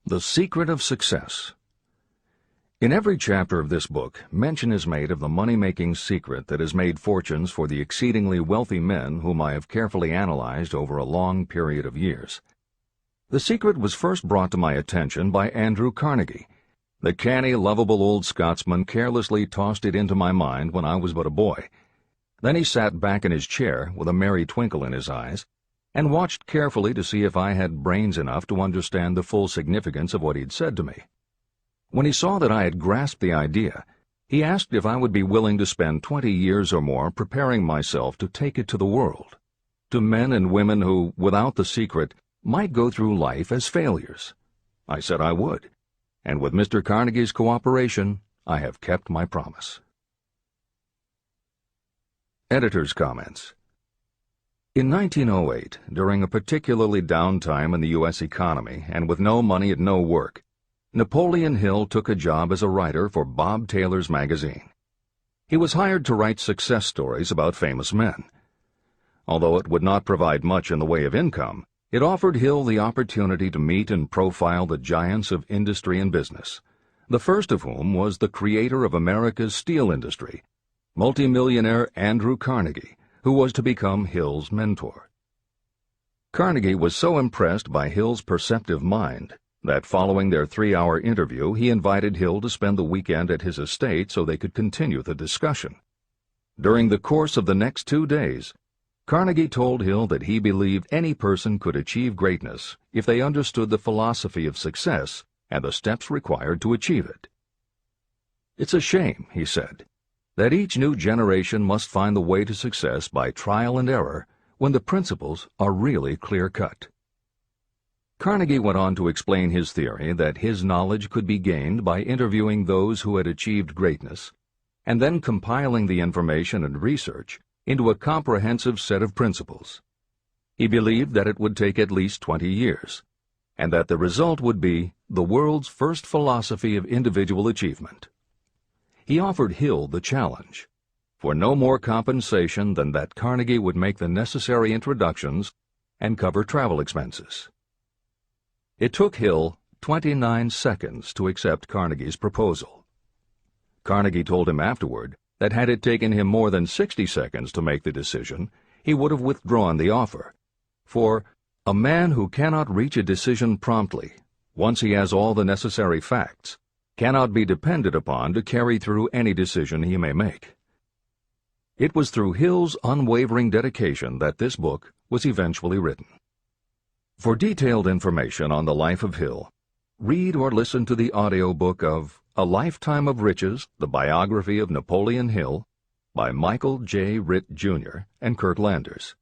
The Secret of Success. In every chapter of this book, mention is made of the money-making secret that has made fortunes for the exceedingly wealthy men whom I have carefully analyzed over a long period of years. The secret was first brought to my attention by Andrew Carnegie. The canny, lovable old Scotsman carelessly tossed it into my mind when I was but a boy. Then he sat back in his chair with a merry twinkle in his eyes and watched carefully to see if I had brains enough to understand the full significance of what he'd said to me. When he saw that I had grasped the idea, he asked if I would be willing to spend 20 years or more preparing myself to take it to the world, to men and women who, without the secret, might go through life as failures. I said I would, and with Mr. Carnegie's cooperation, I have kept my promise. Editor's Comments. In 1908, during a particularly down time in the U.S. economy and with no money and no work, Napoleon Hill took a job as a writer for Bob Taylor's magazine. He was hired to write success stories about famous men. Although it would not provide much in the way of income, it offered Hill the opportunity to meet and profile the giants of industry and business, the first of whom was the creator of America's steel industry, multimillionaire Andrew Carnegie, who was to become Hill's mentor. Carnegie was so impressed by Hill's perceptive mind that following their 3-hour interview, he invited Hill to spend the weekend at his estate so they could continue the discussion. During the course of the next 2 days, Carnegie told Hill that he believed any person could achieve greatness if they understood the philosophy of success and the steps required to achieve it. "It's a shame," he said, "that each new generation must find the way to success by trial and error when the principles are really clear-cut." Carnegie went on to explain his theory that his knowledge could be gained by interviewing those who had achieved greatness and then compiling the information and research into a comprehensive set of principles. He believed that it would take at least 20 years, and that the result would be the world's first philosophy of individual achievement. He offered Hill the challenge, for no more compensation than that Carnegie would make the necessary introductions and cover travel expenses. It took Hill 29 seconds to accept Carnegie's proposal. Carnegie told him afterward that had it taken him more than 60 seconds to make the decision, he would have withdrawn the offer, for a man who cannot reach a decision promptly, once he has all the necessary facts, cannot be depended upon to carry through any decision he may make. It was through Hill's unwavering dedication that this book was eventually written. For detailed information on the life of Hill, read or listen to the audiobook of A Lifetime of Riches, the Biography of Napoleon Hill, by Michael J. Ritt, Jr. and Kurt Landers.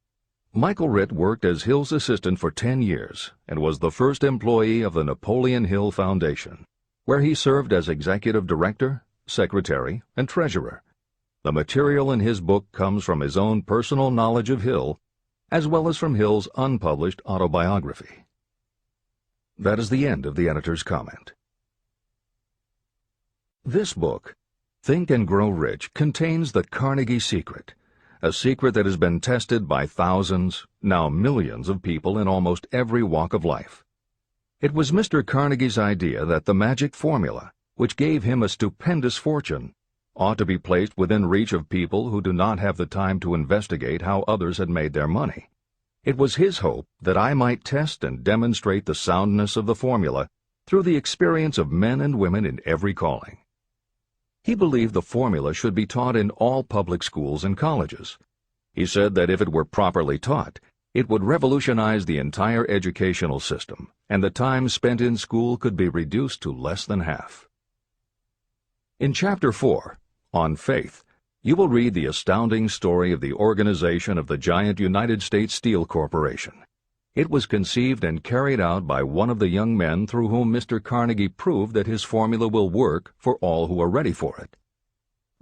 Michael Ritt worked as Hill's assistant for 10 years and was the first employee of the Napoleon Hill Foundation, where he served as executive director, secretary, and treasurer. The material in his book comes from his own personal knowledge of Hill, as well as from Hill's unpublished autobiography. That is the end of the editor's comment. This book, Think and Grow Rich, contains the Carnegie secret, a secret that has been tested by thousands, now millions of people in almost every walk of life. It was Mr. Carnegie's idea that the magic formula, which gave him a stupendous fortune, ought to be placed within reach of people who do not have the time to investigate how others had made their money. It was his hope that I might test and demonstrate the soundness of the formula through the experience of men and women in every calling. He believed the formula should be taught in all public schools and colleges. He said that if it were properly taught, it would revolutionize the entire educational system, and the time spent in school could be reduced to less than half. In Chapter 4, On Faith, you will read the astounding story of the organization of the giant United States Steel Corporation. It was conceived and carried out by one of the young men through whom Mr. Carnegie proved that his formula will work for all who are ready for it.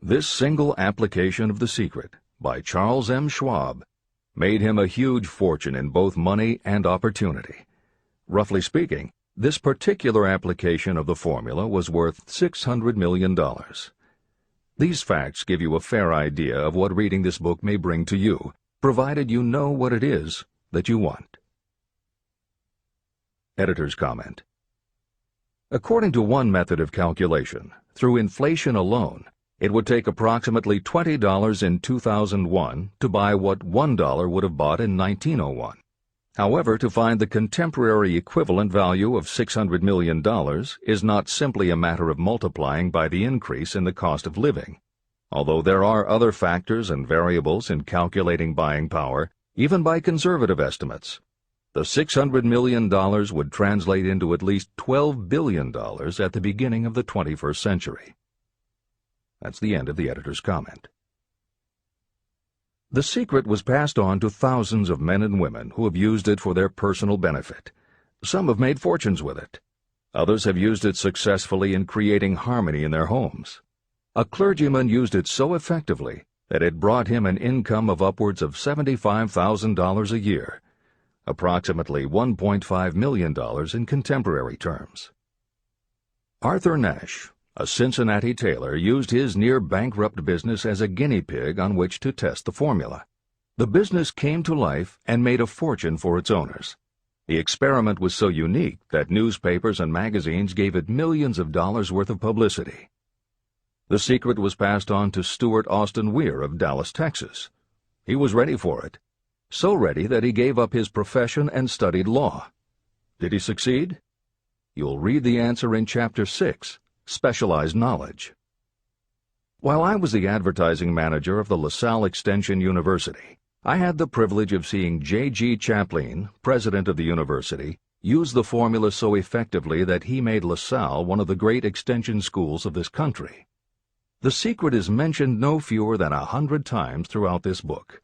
This single application of the secret, by Charles M. Schwab, made him a huge fortune in both money and opportunity. Roughly speaking, this particular application of the formula was worth $600 million. These facts give you a fair idea of what reading this book may bring to you, provided you know what it is that you want. Editor's Comment. According to one method of calculation, through inflation alone, it would take approximately $20 in 2001 to buy what $1 would have bought in 1901. However, to find the contemporary equivalent value of $600 million is not simply a matter of multiplying by the increase in the cost of living. Although there are other factors and variables in calculating buying power, even by conservative estimates, the $600 million would translate into at least $12 billion at the beginning of the 21st century. That's the end of the editor's comment. The secret was passed on to thousands of men and women who have used it for their personal benefit. Some have made fortunes with it. Others have used it successfully in creating harmony in their homes. A clergyman used it so effectively that it brought him an income of upwards of $75,000 a year, approximately $1.5 million in contemporary terms. Arthur Nash, a Cincinnati tailor, used his near-bankrupt business as a guinea pig on which to test the formula. The business came to life and made a fortune for its owners. The experiment was so unique that newspapers and magazines gave it millions of dollars worth of publicity. The secret was passed on to Stuart Austin Weir of Dallas, Texas. He was ready for it, so ready that he gave up his profession and studied law. Did he succeed? You'll read the answer in Chapter 6. Specialized knowledge. While I was the advertising manager of the LaSalle Extension University, I had the privilege of seeing J.G. Chaplin, president of the university, use the formula so effectively that he made LaSalle one of the great extension schools of this country. The secret is mentioned no fewer than 100 times throughout this book.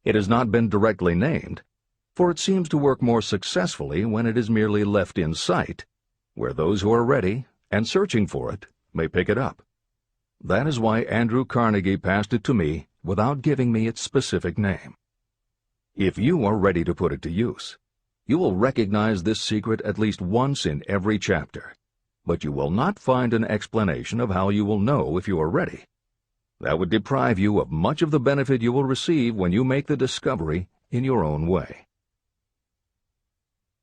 It has not been directly named, for it seems to work more successfully when it is merely left in sight, where those who are ready and searching for it may pick it up. That is why Andrew Carnegie passed it to me without giving me its specific name. If you are ready to put it to use, you will recognize this secret at least once in every chapter, but you will not find an explanation of how you will know if you are ready. That would deprive you of much of the benefit you will receive when you make the discovery in your own way.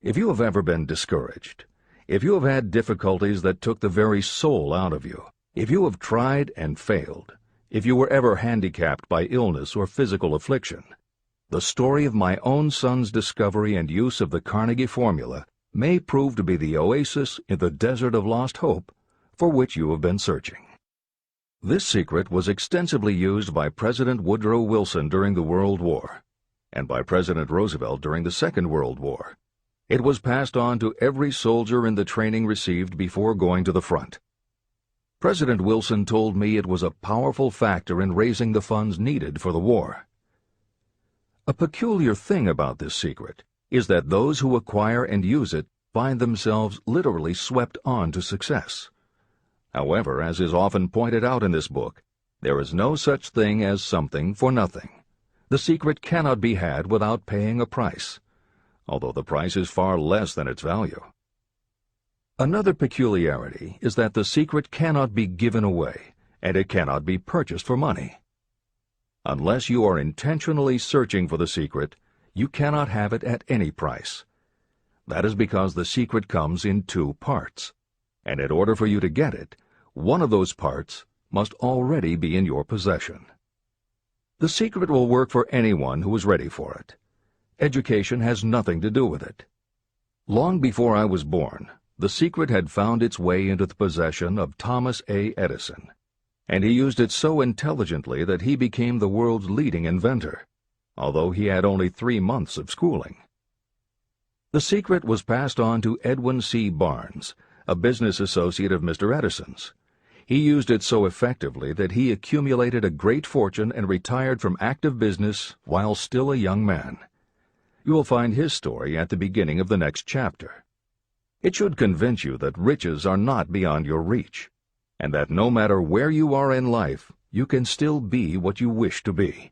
If you have ever been discouraged, if you have had difficulties that took the very soul out of you, if you have tried and failed, if you were ever handicapped by illness or physical affliction, the story of my own son's discovery and use of the Carnegie formula may prove to be the oasis in the desert of lost hope for which you have been searching. This secret was extensively used by President Woodrow Wilson during the World War, and by President Roosevelt during the Second World War. It was passed on to every soldier in the training received before going to the front. President Wilson told me it was a powerful factor in raising the funds needed for the war. A peculiar thing about this secret is that those who acquire and use it find themselves literally swept on to success. However, as is often pointed out in this book, there is no such thing as something for nothing. The secret cannot be had without paying a price, although the price is far less than its value. Another peculiarity is that the secret cannot be given away, and it cannot be purchased for money. Unless you are intentionally searching for the secret, you cannot have it at any price. That is because the secret comes in two parts, and in order for you to get it, one of those parts must already be in your possession. The secret will work for anyone who is ready for it. Education has nothing to do with it. Long before I was born, the secret had found its way into the possession of Thomas A. Edison, and he used it so intelligently that he became the world's leading inventor, although he had only 3 months of schooling. The secret was passed on to Edwin C. Barnes, a business associate of Mr. Edison's. He used it so effectively that he accumulated a great fortune and retired from active business while still a young man. You will find his story at the beginning of the next chapter. It should convince you that riches are not beyond your reach, and that no matter where you are in life, you can still be what you wish to be.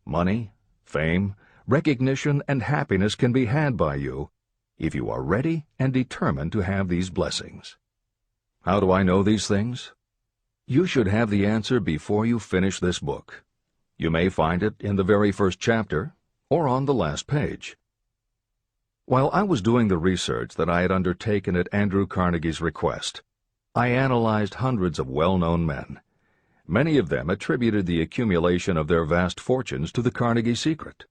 Money, fame, recognition, and happiness can be had by you if you are ready and determined to have these blessings. How do I know these things? You should have the answer before you finish this book. You may find it in the very first chapter or on the last page. While I was doing the research that I had undertaken at Andrew Carnegie's request, I analyzed hundreds of well-known men. Many of them attributed the accumulation of their vast fortunes to the Carnegie secret.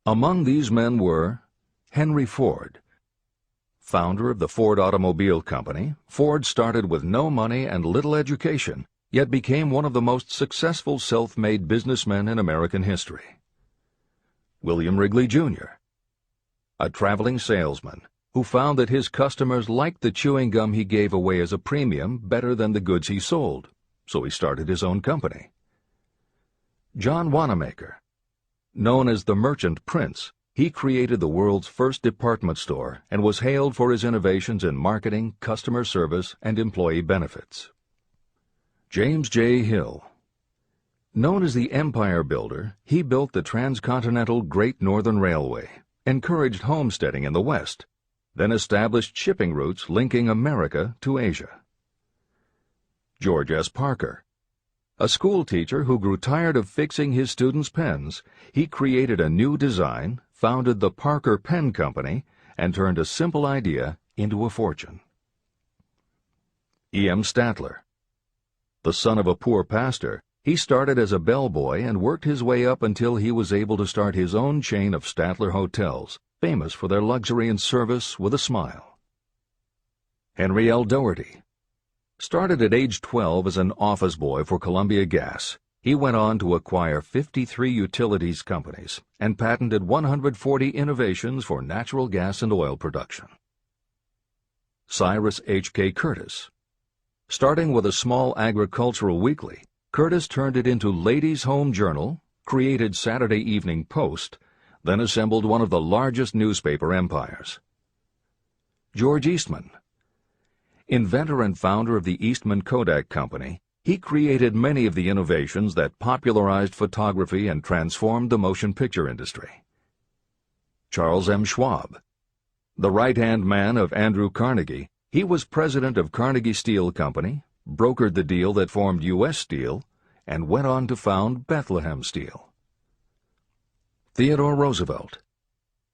Among these men were Henry Ford. Founder of the Ford Automobile Company, Ford started with no money and little education, yet became one of the most successful self-made businessmen in American history. William Wrigley, Jr., a traveling salesman who found that his customers liked the chewing gum he gave away as a premium better than the goods he sold, so he started his own company. John Wanamaker. Known as the Merchant Prince, he created the world's first department store and was hailed for his innovations in marketing, customer service, and employee benefits. James J. Hill. Known as the Empire Builder, he built the transcontinental Great Northern Railway, encouraged homesteading in the West, then established shipping routes linking America to Asia. George S. Parker. A school teacher who grew tired of fixing his students' pens, he created a new design, founded the Parker Pen Company, and turned a simple idea into a fortune. E. M. Statler. The son of a poor pastor, he started as a bellboy and worked his way up until he was able to start his own chain of Statler hotels, famous for their luxury and service with a smile. Henry L. Doherty. Started at age 12 as an office boy for Columbia Gas, he went on to acquire 53 utilities companies and patented 140 innovations for natural gas and oil production. Cyrus H.K. Curtis. Starting with a small agricultural weekly, Curtis turned it into Ladies' Home Journal, created Saturday Evening Post, then assembled one of the largest newspaper empires. George Eastman. Inventor and founder of the Eastman Kodak Company, he created many of the innovations that popularized photography and transformed the motion picture industry. Charles M. Schwab. The right-hand man of Andrew Carnegie, he was president of Carnegie Steel Company, brokered the deal that formed U.S. Steel, and went on to found Bethlehem Steel. Theodore Roosevelt.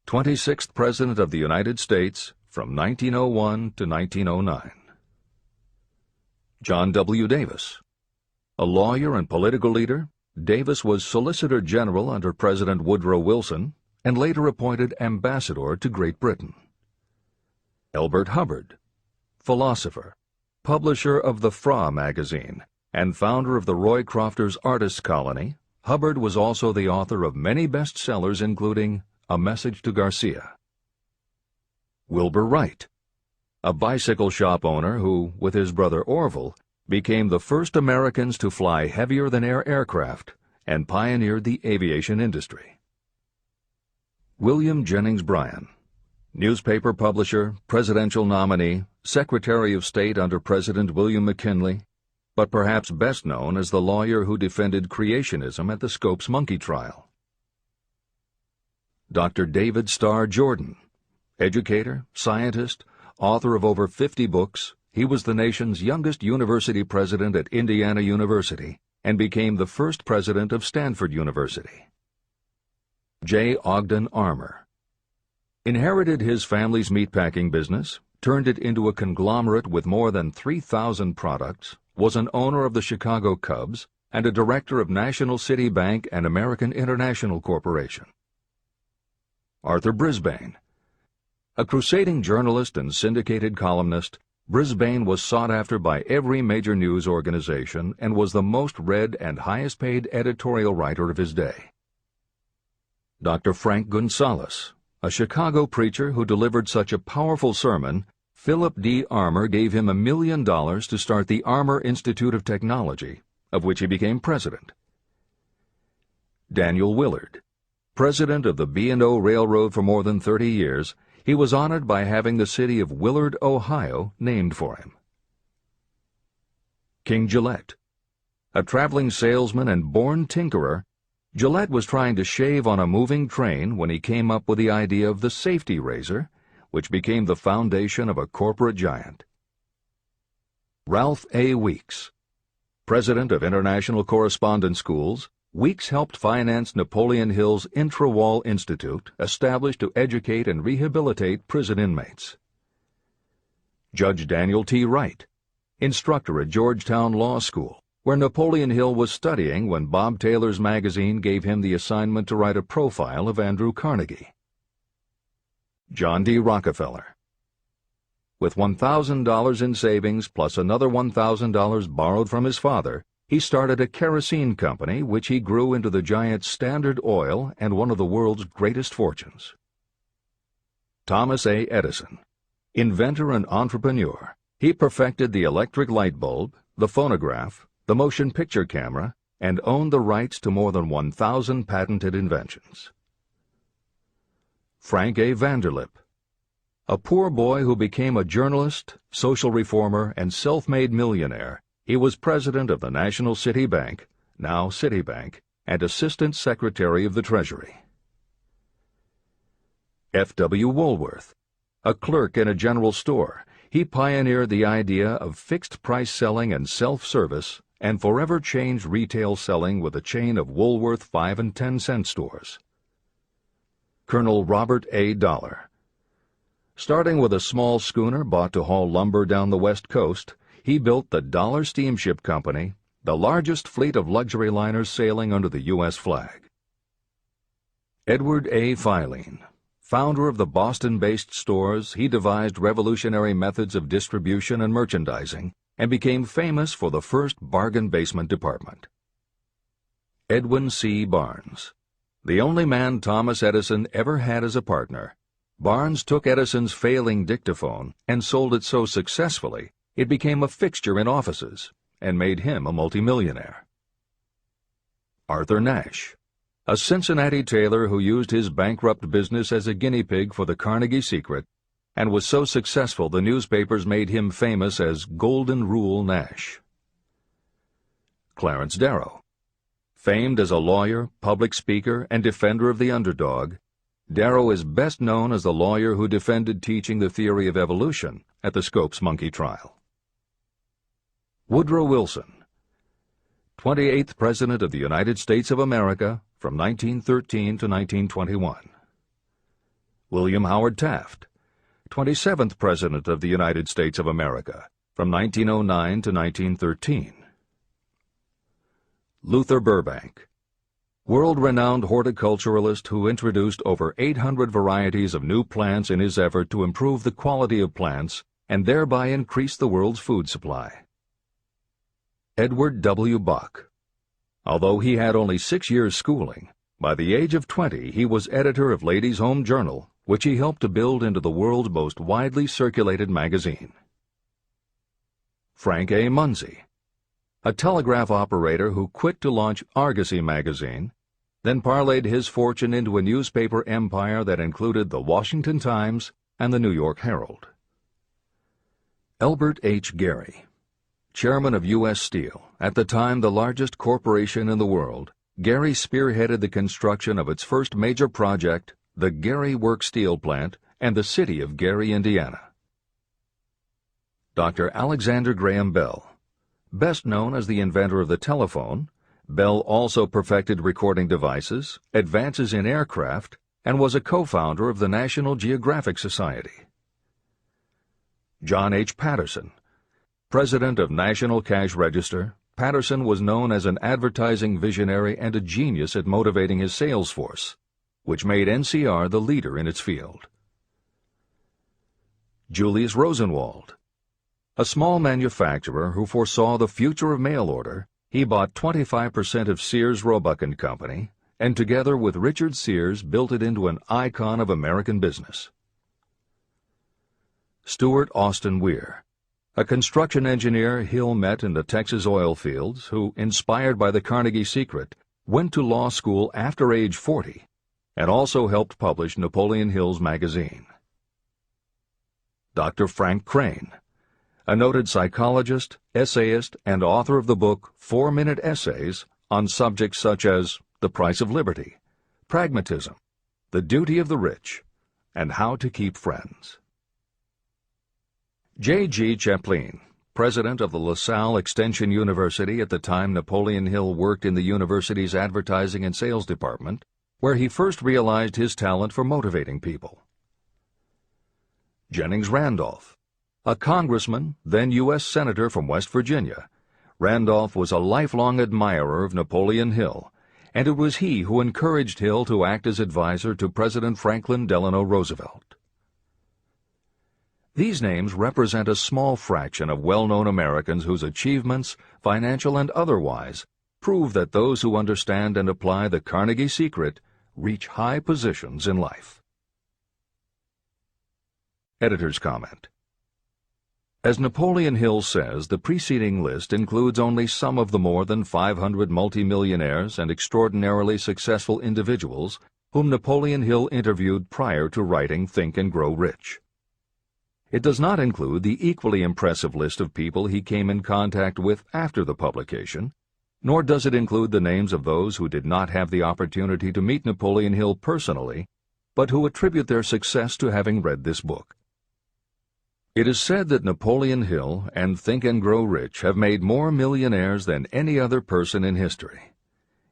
26th President of the United States from 1901 to 1909. John W. Davis. A lawyer and political leader, Davis was Solicitor General under President Woodrow Wilson and later appointed ambassador to Great Britain. Elbert Hubbard. Philosopher, publisher of the Fra magazine, and founder of the Roycrofters Artists Colony, Hubbard was also the author of many bestsellers including A Message to Garcia. Wilbur Wright. A bicycle shop owner who, with his brother Orville, became the first Americans to fly heavier-than-air aircraft and pioneered the aviation industry. William Jennings Bryan. Newspaper publisher, presidential nominee, Secretary of State under President William McKinley, but perhaps best known as the lawyer who defended creationism at the Scopes monkey trial. Dr. David Starr Jordan. Educator, scientist, author of over 50 books, he was the nation's youngest university president at Indiana University and became the first president of Stanford University. J. Ogden Armour. Inherited his family's meatpacking business, turned it into a conglomerate with more than 3,000 products, was an owner of the Chicago Cubs, and a director of National City Bank and American International Corporation. Arthur Brisbane. A crusading journalist and syndicated columnist, Brisbane was sought after by every major news organization and was the most read and highest-paid editorial writer of his day. Dr. Frank Gunsaulus. A Chicago preacher who delivered such a powerful sermon, Philip D. Armour gave him $1 million to start the Armour Institute of Technology, of which he became president. Daniel Willard. President of the B&O Railroad for more than 30 years, he was honored by having the city of Willard, Ohio, named for him. King Gillette. A traveling salesman and born tinkerer, Gillette was trying to shave on a moving train when he came up with the idea of the safety razor, which became the foundation of a corporate giant. Ralph A. Weeks. President of International Correspondence Schools, Weeks helped finance Napoleon Hill's Intra-Wall Institute, established to educate and rehabilitate prison inmates. Judge Daniel T. Wright. instructor at Georgetown Law School, where Napoleon Hill was studying when Bob Taylor's magazine gave him the assignment to write a profile of Andrew Carnegie. John D. Rockefeller. With $1,000 in savings plus another $1,000 borrowed from his father, he started a kerosene company which he grew into the giant Standard Oil and one of the world's greatest fortunes. Thomas A. Edison. Inventor and entrepreneur, he perfected the electric light bulb, the phonograph, the motion picture camera, and owned the rights to more than 1,000 patented inventions. Frank A. Vanderlip. A poor boy who became a journalist, social reformer, and self-made millionaire, he was president of the National City Bank, now Citibank, and Assistant Secretary of the Treasury. F. W. Woolworth. A clerk in a general store, he pioneered the idea of fixed-price selling and self-service and forever changed retail selling with a chain of Woolworth 5 and 10 cent stores. Colonel Robert A. Dollar. Starting with a small schooner bought to haul lumber down the West Coast, he built the Dollar Steamship Company, the largest fleet of luxury liners sailing under the U.S. flag. Edward A. Filene. Founder of the Boston-based stores, he devised revolutionary methods of distribution and merchandising and became famous for the first bargain basement department. Edwin C. Barnes. The only man Thomas Edison ever had as a partner, Barnes took Edison's failing dictaphone and sold it so successfully it became a fixture in offices and made him a multimillionaire. Arthur Nash. A Cincinnati tailor who used his bankrupt business as a guinea pig for the Carnegie Secret and was so successful the newspapers made him famous as Golden Rule Nash. Clarence Darrow. Famed as a lawyer, public speaker, and defender of the underdog, Darrow is best known as the lawyer who defended teaching the theory of evolution at the Scopes monkey trial. Woodrow Wilson. 28th President of the United States of America from 1913 to 1921. William Howard Taft. 27th President of the United States of America from 1909 to 1913. Luther Burbank. World-renowned horticulturalist who introduced over 800 varieties of new plants in his effort to improve the quality of plants and thereby increase the world's food supply. Edward W. Bok. Although he had only 6 years' schooling, by the age of 20 he was editor of Ladies' Home Journal, which he helped to build into the world's most widely circulated magazine. Frank A. Munsey. A telegraph operator who quit to launch Argosy magazine, then parlayed his fortune into a newspaper empire that included the Washington Times and the New York Herald. Elbert H. Gary. Chairman of U.S. Steel, at the time the largest corporation in the world, Gary spearheaded the construction of its first major project, the Gary Works Steel Plant, and the city of Gary, Indiana. Dr. Alexander Graham Bell. Best known as the inventor of the telephone, Bell also perfected recording devices, advances in aircraft, and was a co-founder of the National Geographic Society. John H. Patterson. President of National Cash Register, Patterson was known as an advertising visionary and a genius at motivating his sales force, which made NCR the leader in its field. Julius Rosenwald. A small manufacturer who foresaw the future of mail order, he bought 25% of Sears Roebuck & Company, and together with Richard Sears built it into an icon of American business. Stuart Austin Weir. A construction engineer Hill met in the Texas oil fields who, inspired by the Carnegie Secret, went to law school after age 40 and also helped publish Napoleon Hill's magazine. Dr. Frank Crane. A noted psychologist, essayist, and author of the book 4-Minute Essays on subjects such as the price of liberty, pragmatism, the duty of the rich, and how to keep friends. J. G. Chaplin, president of the LaSalle Extension University at the time Napoleon Hill worked in the university's advertising and sales department, where he first realized his talent for motivating people. Jennings Randolph. A congressman, then U.S. Senator from West Virginia, Randolph was a lifelong admirer of Napoleon Hill, and it was he who encouraged Hill to act as advisor to President Franklin Delano Roosevelt. These names represent a small fraction of well-known Americans whose achievements, financial and otherwise, prove that those who understand and apply the Carnegie Secret reach high positions in life. Editor's comment. As Napoleon Hill says, the preceding list includes only some of the more than 500 multimillionaires and extraordinarily successful individuals whom Napoleon Hill interviewed prior to writing Think and Grow Rich. It does not include the equally impressive list of people he came in contact with after the publication, nor does it include the names of those who did not have the opportunity to meet Napoleon Hill personally, but who attribute their success to having read this book. It is said that Napoleon Hill and Think and Grow Rich have made more millionaires than any other person in history.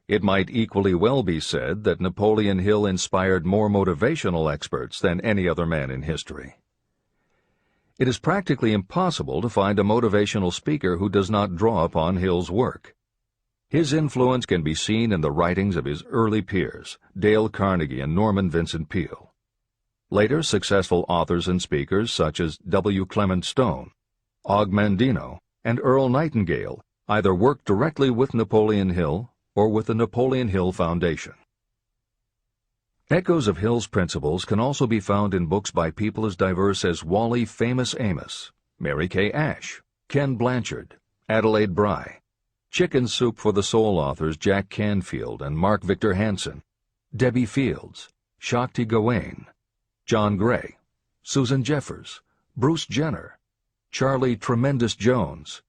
It might equally well be said that Napoleon Hill inspired more motivational experts than any other man in history. It is practically impossible to find a motivational speaker who does not draw upon Hill's work. His influence can be seen in the writings of his early peers, Dale Carnegie and Norman Vincent Peale. Later, successful authors and speakers such as W. Clement Stone, Og Mandino, and Earl Nightingale either worked directly with Napoleon Hill or with the Napoleon Hill Foundation. Echoes of Hill's principles can also be found in books by people as diverse as Wally Famous Amos, Mary Kay Ash, Ken Blanchard, Adelaide Bry, Chicken Soup for the Soul authors Jack Canfield and Mark Victor Hansen, Debbie Fields, Shakti Gawain, John Gray, Susan Jeffers, Bruce Jenner, Charlie Tremendous Jones,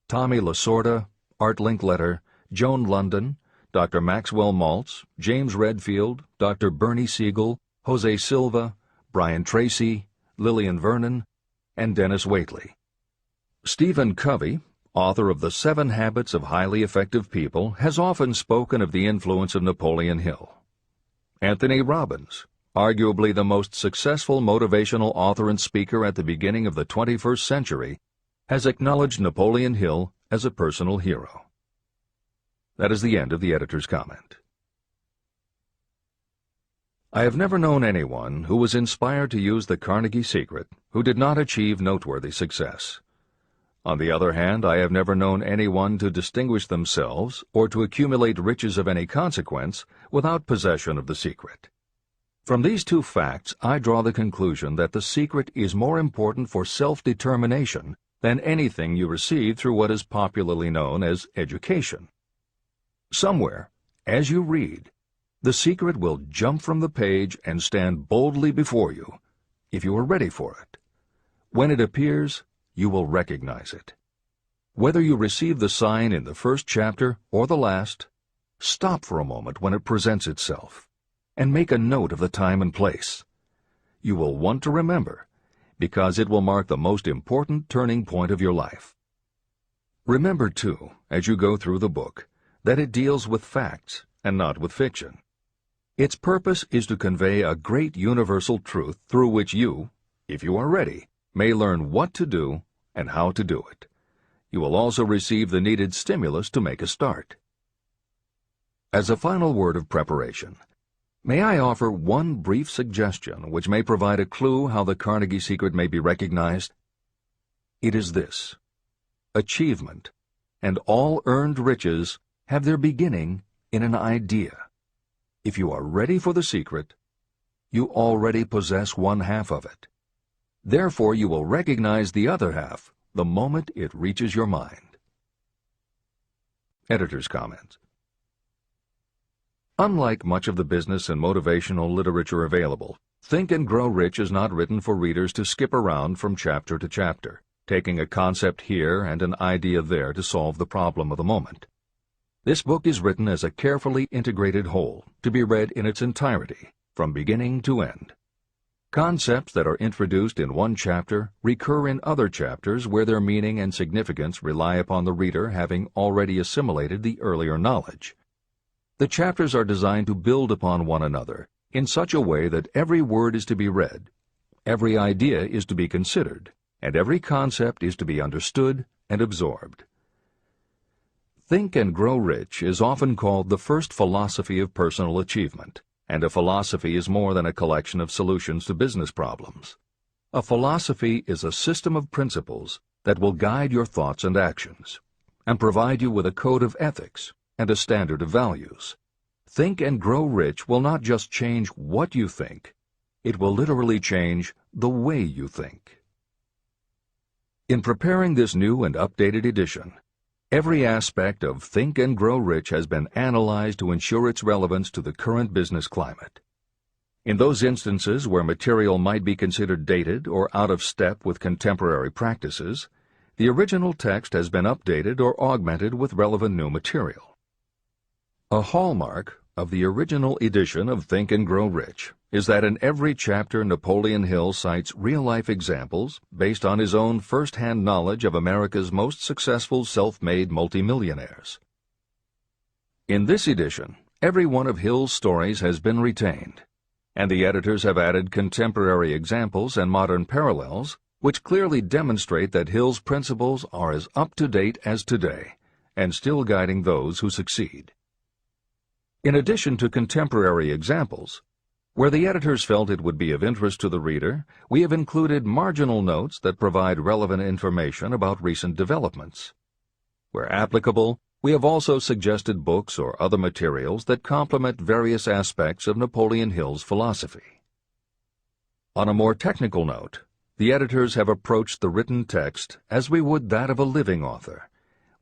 Tommy Lasorda, Art Linkletter, Joan London, Dr. Maxwell Maltz, James Redfield, Dr. Bernie Siegel, Jose Silva, Brian Tracy, Lillian Vernon, and Dennis Waitley. Stephen Covey, author of The 7 Habits of Highly Effective People, has often spoken of the influence of Napoleon Hill. Anthony Robbins, arguably the most successful motivational author and speaker at the beginning of the 21st century, has acknowledged Napoleon Hill as a personal hero. That is the end of the editor's comment. I have never known anyone who was inspired to use the Carnegie Secret who did not achieve noteworthy success. On the other hand, I have never known anyone to distinguish themselves or to accumulate riches of any consequence without possession of the secret. From these two facts, I draw the conclusion that the secret is more important for self-determination than anything you receive through what is popularly known as education. Somewhere, as you read, the secret will jump from the page and stand boldly before you, if you are ready for it. When it appears, you will recognize it. Whether you receive the sign in the first chapter or the last, stop for a moment when it presents itself, and make a note of the time and place. You will want to remember, because it will mark the most important turning point of your life. Remember, too, as you go through the book, that it deals with facts and not with fiction. Its purpose is to convey a great universal truth through which you, if you are ready, may learn what to do and how to do it. You will also receive the needed stimulus to make a start. As a final word of preparation, may I offer one brief suggestion which may provide a clue how the Carnegie Secret may be recognized? It is this: achievement and all earned riches have their beginning in an idea. If you are ready for the secret, you already possess one half of it. Therefore, you will recognize the other half the moment it reaches your mind. Editor's comment. Unlike much of the business and motivational literature available, Think and Grow Rich is not written for readers to skip around from chapter to chapter, taking a concept here and an idea there to solve the problem of the moment. This book is written as a carefully integrated whole, to be read in its entirety, from beginning to end. Concepts that are introduced in one chapter recur in other chapters where their meaning and significance rely upon the reader having already assimilated the earlier knowledge. The chapters are designed to build upon one another in such a way that every word is to be read, every idea is to be considered, and every concept is to be understood and absorbed. Think and Grow Rich is often called the first philosophy of personal achievement, and a philosophy is more than a collection of solutions to business problems. A philosophy is a system of principles that will guide your thoughts and actions, and provide you with a code of ethics and a standard of values. Think and Grow Rich will not just change what you think, it will literally change the way you think. In preparing this new and updated edition, every aspect of Think and Grow Rich has been analyzed to ensure its relevance to the current business climate. In those instances where material might be considered dated or out of step with contemporary practices, the original text has been updated or augmented with relevant new material. A hallmark of the original edition of Think and Grow Rich is that in every chapter Napoleon Hill cites real-life examples based on his own first-hand knowledge of America's most successful self-made multimillionaires. In this edition, every one of Hill's stories has been retained, and the editors have added contemporary examples and modern parallels which clearly demonstrate that Hill's principles are as up-to-date as today and still guiding those who succeed. In addition to contemporary examples, where the editors felt it would be of interest to the reader, we have included marginal notes that provide relevant information about recent developments. Where applicable, we have also suggested books or other materials that complement various aspects of Napoleon Hill's philosophy. On a more technical note, the editors have approached the written text as we would that of a living author.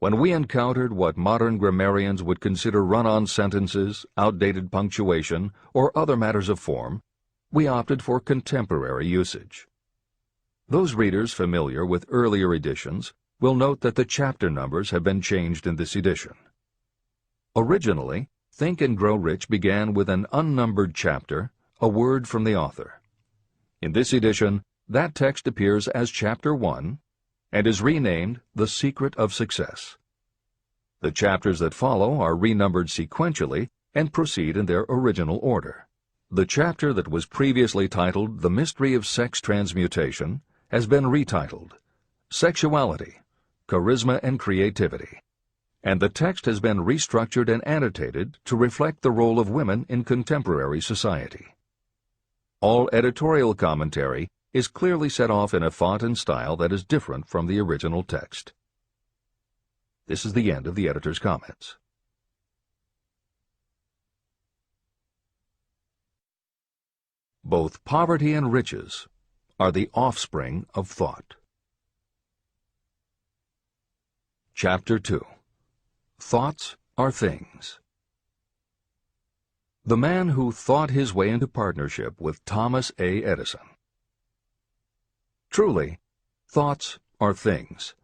When we encountered what modern grammarians would consider run-on sentences, outdated punctuation, or other matters of form, we opted for contemporary usage. Those readers familiar with earlier editions will note that the chapter numbers have been changed in this edition. Originally, Think and Grow Rich began with an unnumbered chapter, a word from the author. In this edition, that text appears as Chapter 1, and is renamed The Secret of Success. The chapters that follow are renumbered sequentially and proceed in their original order. The chapter that was previously titled The Mystery of Sex Transmutation has been retitled Sexuality, Charisma and Creativity, and the text has been restructured and annotated to reflect the role of women in contemporary society. All editorial commentary is clearly set off in a font and style that is different from the original text. This is the end of the editor's comments. Both poverty and riches are the offspring of thought. Chapter 2. Thoughts are Things. The man who thought his way into partnership with Thomas A. Edison. Truly, thoughts are things,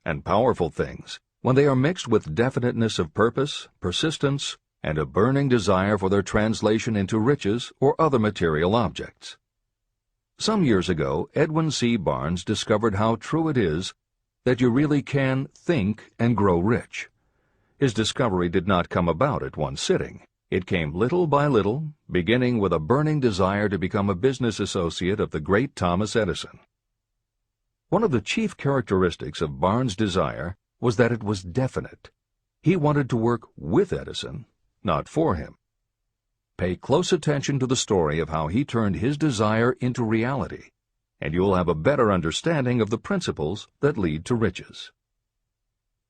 and powerful things, when they are mixed with definiteness of purpose, persistence, and a burning desire for their translation into riches or other material objects. Some years ago, Edwin C. Barnes discovered how true it is that you really can think and grow rich. His discovery did not come about at one sitting. It came little by little, beginning with a burning desire to become a business associate of the great Thomas Edison. One of the chief characteristics of Barnes' desire was that it was definite. He wanted to work with Edison, not for him. Pay close attention to the story of how he turned his desire into reality, and you'll have a better understanding of the principles that lead to riches.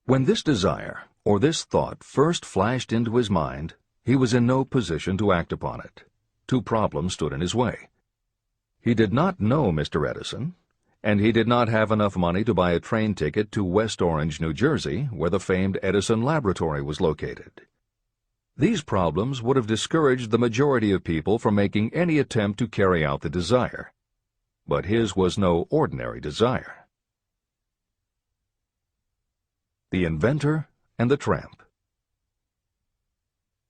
When this desire, or this thought, first flashed into his mind, he was in no position to act upon it. Two problems stood in his way. He did not know Mr. Edison, and he did not have enough money to buy a train ticket to West Orange, New Jersey, where the famed Edison Laboratory was located. These problems would have discouraged the majority of people from making any attempt to carry out the desire. But his was no ordinary desire. The Inventor and the Tramp.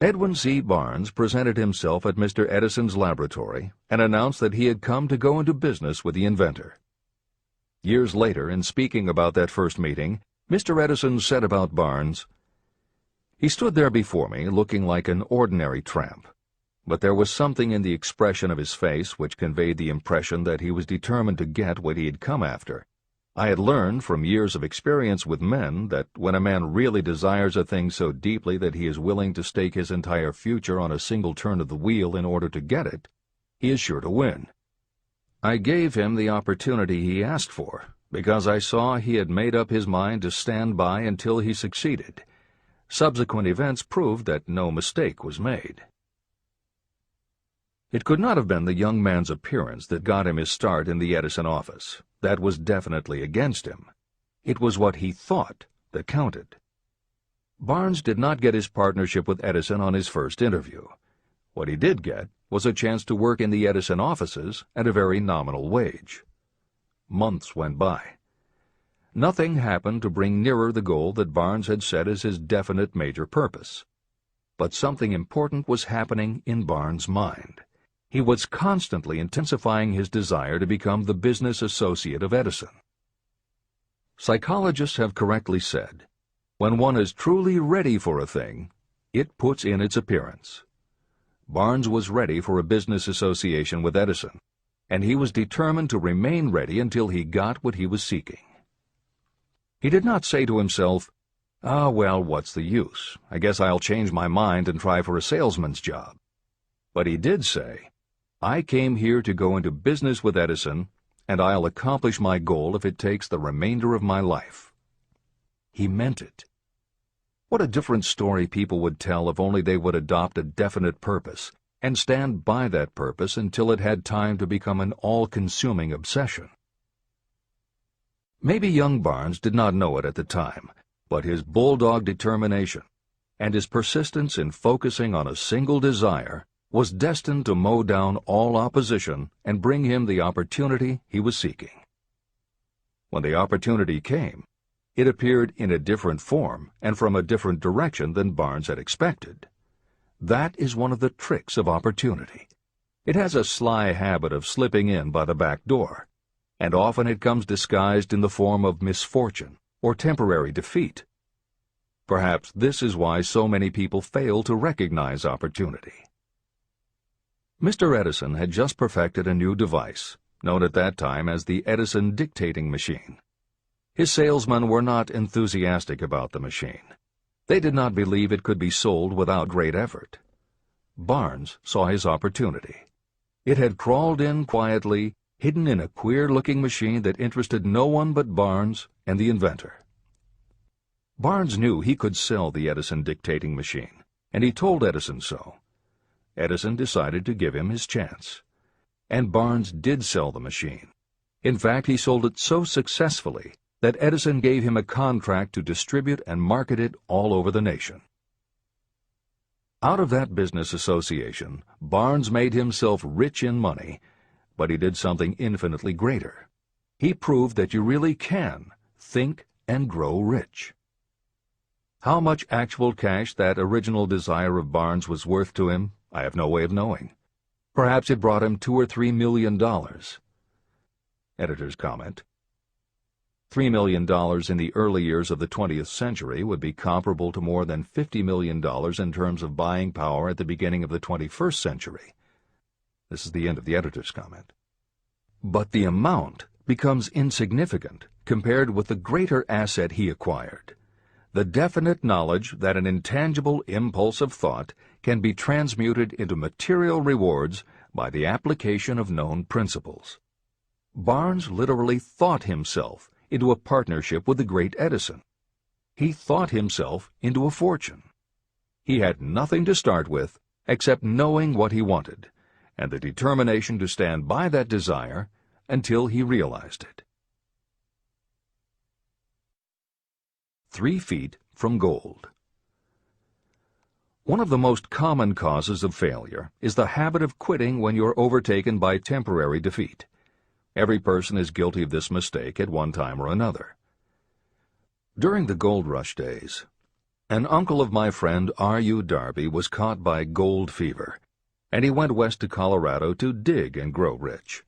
Edwin C. Barnes presented himself at Mr. Edison's laboratory and announced that he had come to go into business with the inventor. Years later, in speaking about that first meeting, Mr. Edison said about Barnes, "He stood there before me looking like an ordinary tramp, but there was something in the expression of his face which conveyed the impression that he was determined to get what he had come after. I had learned from years of experience with men that when a man really desires a thing so deeply that he is willing to stake his entire future on a single turn of the wheel in order to get it, he is sure to win. I gave him the opportunity he asked for, because I saw he had made up his mind to stand by until he succeeded. Subsequent events proved that no mistake was made. It could not have been the young man's appearance that got him his start in the Edison office. That was definitely against him. It was what he thought that counted. Barnes did not get his partnership with Edison on his first interview. What he did get was a chance to work in the Edison offices at a very nominal wage. Months went by. Nothing happened to bring nearer the goal that Barnes had set as his definite major purpose. But something important was happening in Barnes' mind. He was constantly intensifying his desire to become the business associate of Edison. Psychologists have correctly said, when one is truly ready for a thing, it puts in its appearance. Barnes was ready for a business association with Edison, and he was determined to remain ready until he got what he was seeking. He did not say to himself, "Ah, well, what's the use? I guess I'll change my mind and try for a salesman's job." But he did say, "I came here to go into business with Edison, and I'll accomplish my goal if it takes the remainder of my life." He meant it. What a different story people would tell if only they would adopt a definite purpose and stand by that purpose until it had time to become an all-consuming obsession. Maybe young Barnes did not know it at the time, but his bulldog determination and his persistence in focusing on a single desire was destined to mow down all opposition and bring him the opportunity he was seeking. When the opportunity came, it appeared in a different form and from a different direction than Barnes had expected. That is one of the tricks of opportunity. It has a sly habit of slipping in by the back door, and often it comes disguised in the form of misfortune or temporary defeat. Perhaps this is why so many people fail to recognize opportunity. Mr. Edison had just perfected a new device, known at that time as the Edison dictating machine. His salesmen were not enthusiastic about the machine. They did not believe it could be sold without great effort. Barnes saw his opportunity. It had crawled in quietly, hidden in a queer-looking machine that interested no one but Barnes and the inventor. Barnes knew he could sell the Edison dictating machine, and he told Edison so. Edison decided to give him his chance. And Barnes did sell the machine. In fact, he sold it so successfully that Edison gave him a contract to distribute and market it all over the nation. Out of that business association, Barnes made himself rich in money, but he did something infinitely greater. He proved that you really can think and grow rich. How much actual cash that original desire of Barnes was worth to him, I have no way of knowing. Perhaps it brought him $2 or $3 million. Editor's comment: $3 million in the early years of the 20th century would be comparable to more than $50 million in terms of buying power at the beginning of the 21st century. This is the end of the editor's comment. But the amount becomes insignificant compared with the greater asset he acquired: the definite knowledge that an intangible impulse of thought can be transmuted into material rewards by the application of known principles. Barnes literally thought himself into a partnership with the great Edison. He thought himself into a fortune. He had nothing to start with except knowing what he wanted, and the determination to stand by that desire until he realized it. 3 feet from gold. One of the most common causes of failure is the habit of quitting when you're overtaken by temporary defeat. Every person is guilty of this mistake at one time or another. During the gold rush days, an uncle of my friend R.U. Darby was caught by gold fever, and he went west to Colorado to dig and grow rich.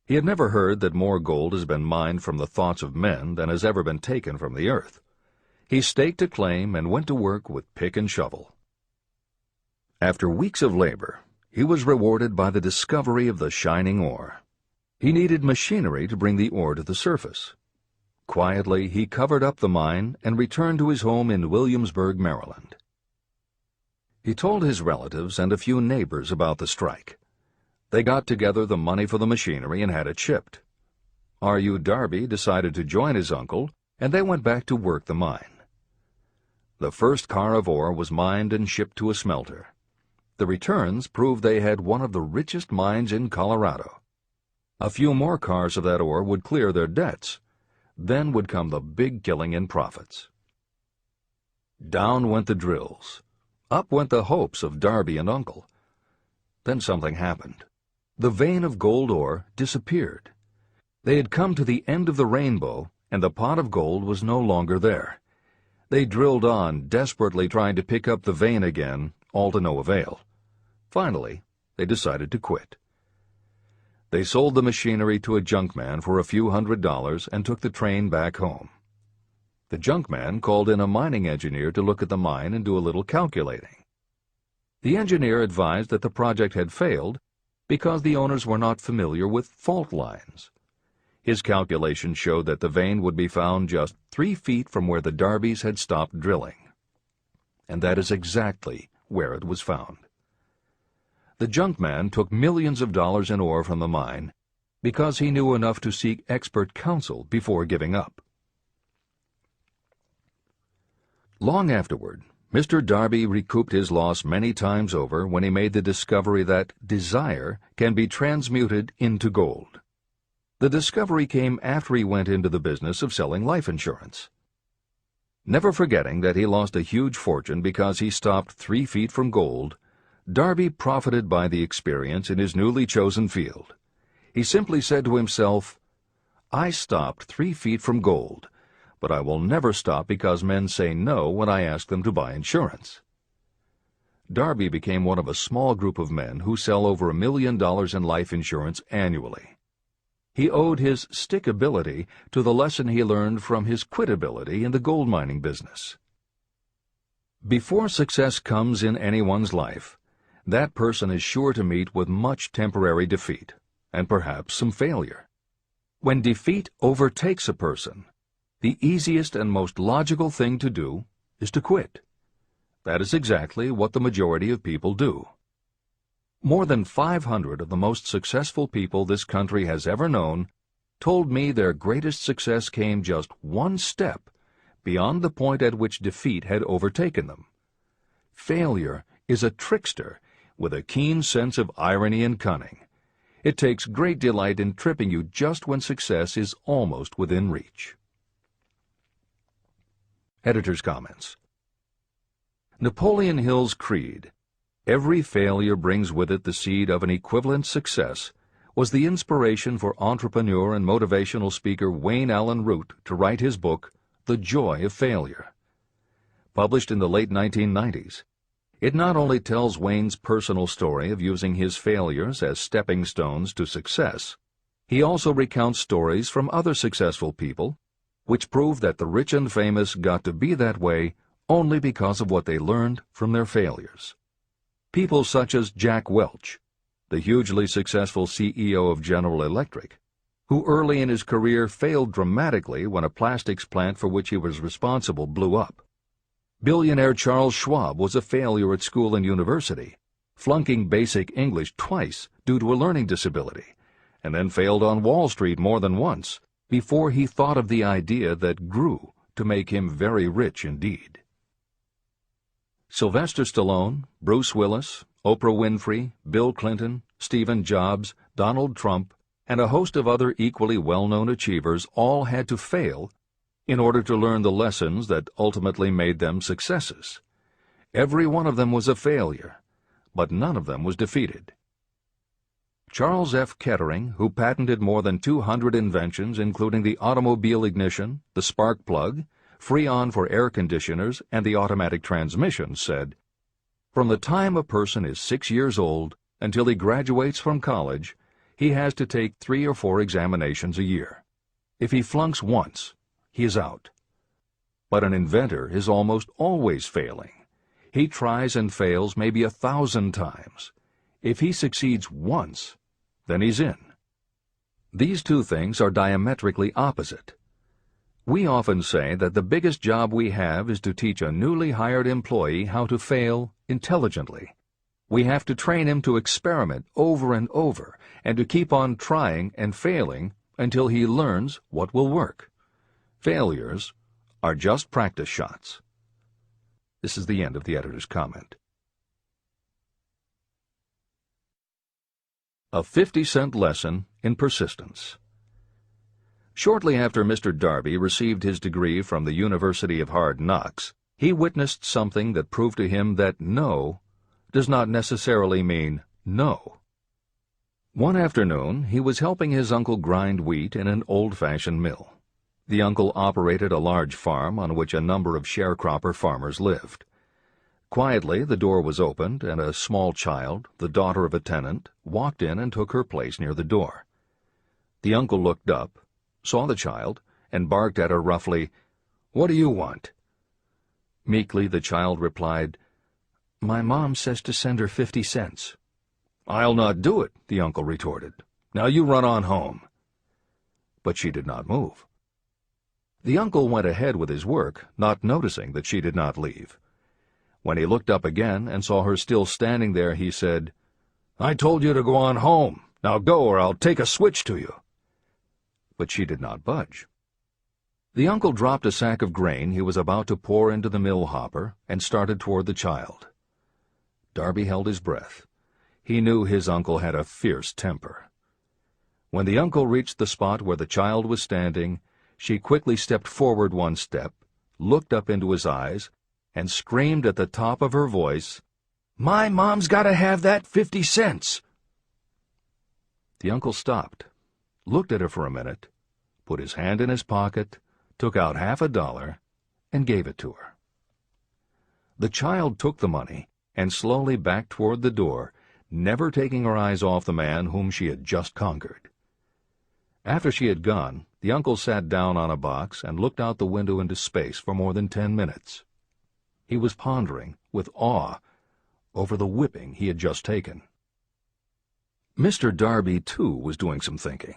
He had never heard that more gold has been mined from the thoughts of men than has ever been taken from the earth. He staked a claim and went to work with pick and shovel. After weeks of labor, he was rewarded by the discovery of the shining ore. He needed machinery to bring the ore to the surface. Quietly, he covered up the mine and returned to his home in Williamsburg, Maryland. He told his relatives and a few neighbors about the strike. They got together the money for the machinery and had it shipped. R.U. Darby decided to join his uncle, and they went back to work the mine. The first car of ore was mined and shipped to a smelter. The returns proved they had one of the richest mines in Colorado. A few more cars of that ore would clear their debts. Then would come the big killing in profits. Down went the drills. Up went the hopes of Darby and Uncle. Then something happened. The vein of gold ore disappeared. They had come to the end of the rainbow, and the pot of gold was no longer there. They drilled on, desperately trying to pick up the vein again, all to no avail. Finally, they decided to quit. They sold the machinery to a junkman for a few $100s and took the train back home. The junkman called in a mining engineer to look at the mine and do a little calculating. The engineer advised that the project had failed because the owners were not familiar with fault lines. His calculations showed that the vein would be found just 3 feet from where the Darbys had stopped drilling. And that is exactly where it was found. The junkman took millions of dollars in ore from the mine because he knew enough to seek expert counsel before giving up. Long afterward, Mr. Darby recouped his loss many times over when he made the discovery that desire can be transmuted into gold. The discovery came after he went into the business of selling life insurance. Never forgetting that he lost a huge fortune because he stopped 3 feet from gold, Darby profited by the experience in his newly chosen field. He simply said to himself, "I stopped 3 feet from gold, but I will never stop because men say no when I ask them to buy insurance." Darby became one of a small group of men who sell over $1 million in life insurance annually. He owed his stickability to the lesson he learned from his quitability in the gold mining business. Before success comes in anyone's life, that person is sure to meet with much temporary defeat, and perhaps some failure. When defeat overtakes a person, the easiest and most logical thing to do is to quit. That is exactly what the majority of people do. More than 500 of the most successful people this country has ever known told me their greatest success came just one step beyond the point at which defeat had overtaken them. Failure is a trickster with a keen sense of irony and cunning. It takes great delight in tripping you just when success is almost within reach. Editor's comments. Napoleon Hill's creed, "Every failure brings with it the seed of an equivalent success," was the inspiration for entrepreneur and motivational speaker Wayne Allen Root to write his book, The Joy of Failure. Published in the late 1990s, it not only tells Wayne's personal story of using his failures as stepping stones to success, he also recounts stories from other successful people, which prove that the rich and famous got to be that way only because of what they learned from their failures. People such as Jack Welch, the hugely successful CEO of General Electric, who early in his career failed dramatically when a plastics plant for which he was responsible blew up. Billionaire Charles Schwab was a failure at school and university, flunking basic English twice due to a learning disability, and then failed on Wall Street more than once before he thought of the idea that grew to make him very rich indeed. Sylvester Stallone, Bruce Willis, Oprah Winfrey, Bill Clinton, Stephen Jobs, Donald Trump, and a host of other equally well-known achievers all had to fail in order to learn the lessons that ultimately made them successes. Every one of them was a failure, but none of them was defeated. Charles F. Kettering, who patented more than 200 inventions including the automobile ignition, the spark plug, Freon for air conditioners, and the automatic transmission, said, "From the time a person is 6 years old until he graduates from college, he has to take 3 or 4 examinations a year. If he flunks once, he is out. But an inventor is almost always failing. He tries and fails maybe 1,000 times. If he succeeds once, then he's in." These two things are diametrically opposite. We often say that the biggest job we have is to teach a newly hired employee how to fail intelligently. We have to train him to experiment over and over and to keep on trying and failing until he learns what will work. Failures are just practice shots. This is the end of the editor's comment. A 50-cent lesson in persistence. Shortly after Mr. Darby received his degree from the University of Hard Knocks, he witnessed something that proved to him that no does not necessarily mean no. One afternoon, he was helping his uncle grind wheat in an old-fashioned mill. The uncle operated a large farm on which a number of sharecropper farmers lived. Quietly, the door was opened, and a small child, the daughter of a tenant, walked in and took her place near the door. The uncle looked up, saw the child, and barked at her roughly, "What do you want?" Meekly, the child replied, "My mom says to send her 50 cents. "I'll not do it," the uncle retorted. "Now you run on home." But she did not move. The uncle went ahead with his work, not noticing that she did not leave. When he looked up again and saw her still standing there, he said, "I told you to go on home. Now go, or I'll take a switch to you." But she did not budge. The uncle dropped a sack of grain he was about to pour into the mill hopper and started toward the child. Darby held his breath. He knew his uncle had a fierce temper. When the uncle reached the spot where the child was standing, she quickly stepped forward one step, looked up into his eyes, and screamed at the top of her voice, "My mom's got to have that 50 cents!" The uncle stopped, looked at her for a minute, put his hand in his pocket, took out $50, and gave it to her. The child took the money and slowly backed toward the door, never taking her eyes off the man whom she had just conquered. After she had gone, the uncle sat down on a box and looked out the window into space for more than 10 minutes. He was pondering, with awe, over the whipping he had just taken. Mr. Darby, too, was doing some thinking.